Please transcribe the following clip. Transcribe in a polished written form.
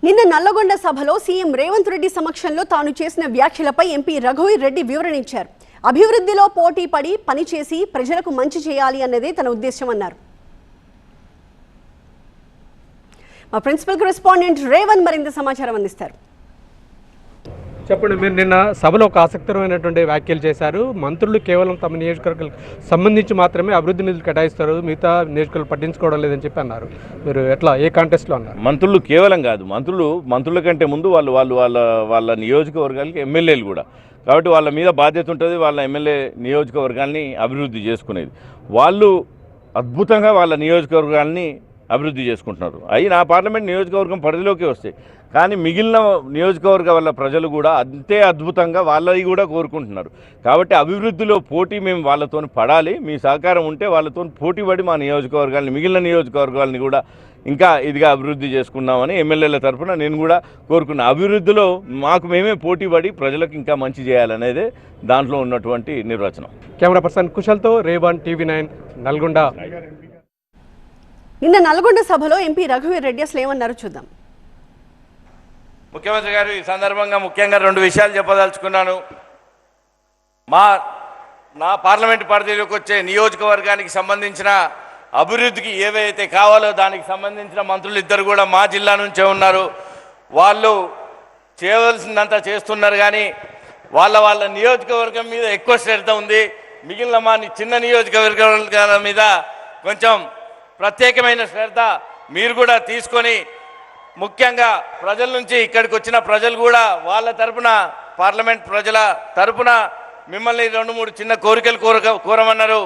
నిన్న నల్లగొండ సభలో సీఎం రేవంత్ రెడ్డి సమక్షంలో తాను చేసిన వ్యాఖ్యలపై ఎంపీ రఘువీర్ రెడ్డి వివరణించారు. అభివృద్ధిలో పోటీ పడి పనిచేసి ప్రజలకు మంచి చేయాలి అన్నదే తన ఉద్దేశం అన్నారు. మా ప్రిన్సిపల్ కరెస్పాండెంట్ రేవంత్ మరింత సమాచారం అందిస్తారు. చెప్పండి, మీరు నిన్న సభలో ఒక ఆసక్తికరమైనటువంటి వ్యాఖ్యలు చేశారు. మంత్రులు కేవలం తమ నియోజకవర్గాలకు సంబంధించి మాత్రమే అభివృద్ధి నిధులు కేటాయిస్తారు, మిగతా నియోజకవర్గాలు పట్టించుకోవడం లేదని చెప్పి అన్నారు. మీరు ఎట్లా, ఏ కాంటెస్ట్లో అన్నారు? మంత్రులు కేవలం కాదు, మంత్రుల కంటే ముందు వాళ్ళ నియోజకవర్గాలకి ఎమ్మెల్యేలు కూడా, కాబట్టి వాళ్ళ మీద బాధ్యత ఉంటుంది. వాళ్ళ ఎమ్మెల్యే నియోజకవర్గాల్ని అభివృద్ధి చేసుకునేది. వాళ్ళు అద్భుతంగా వాళ్ళ నియోజకవర్గాల్ని అభివృద్ధి చేసుకుంటున్నారు. అవి నా పార్లమెంట్ నియోజకవర్గం పరిధిలోకి వస్తాయి. కానీ మిగిలిన నియోజకవర్గ వాళ్ళ ప్రజలు కూడా అంతే అద్భుతంగా వాళ్ళవి కూడా కోరుకుంటున్నారు. కాబట్టి అభివృద్ధిలో పోటీ మేము వాళ్ళతో పడాలి. మీ సహకారం ఉంటే వాళ్ళతో పోటీ పడి మా నియోజకవర్గాల్ని, మిగిలిన నియోజకవర్గాల్ని కూడా ఇంకా ఇదిగా అభివృద్ధి చేసుకున్నామని ఎమ్మెల్యేల తరఫున నేను కూడా కోరుకున్నా. అభివృద్ధిలో మాకు మేమే పోటీ పడి ప్రజలకు ఇంకా మంచి చేయాలనేదే దాంట్లో ఉన్నటువంటి నిర్వచనం. కెమెరా పర్సన్ కుశల్తో రేవంత్, TV9 నల్గొండ. నిన్న నల్గొండ సభలో ఎంపీ రఘువీర్ రెడ్డి అసలు ఏమన్నారు చూద్దాం. ముఖ్యమంత్రి గారు, ఈ సందర్భంగా ముఖ్యంగా 2 విషయాలు చెప్పదలుచుకున్నాను. నా పార్లమెంటు పరిధిలోకి వచ్చే నియోజకవర్గానికి సంబంధించిన అభివృద్ధికి ఏవైతే కావాలో దానికి సంబంధించిన మంత్రులు ఇద్దరు కూడా మా జిల్లా నుంచే ఉన్నారు. వాళ్ళు చేయవలసిందంతా చేస్తున్నారు. కానీ వాళ్ళ నియోజకవర్గం మీద ఎక్కువ శ్రద్ధ ఉంది. మిగిలిన మా చిన్న నియోజకవర్గాల మీద కొంచెం ప్రత్యేకమైన శ్రద్ధ మీరు కూడా తీసుకొని, ముఖ్యంగా ప్రజల నుంచి ఇక్కడికి వచ్చిన ప్రజలు కూడా వాళ్ళ తరపున, పార్లమెంట్ ప్రజల తరపున మిమ్మల్ని 2-3 చిన్న కోరికలు కోరమన్నారు.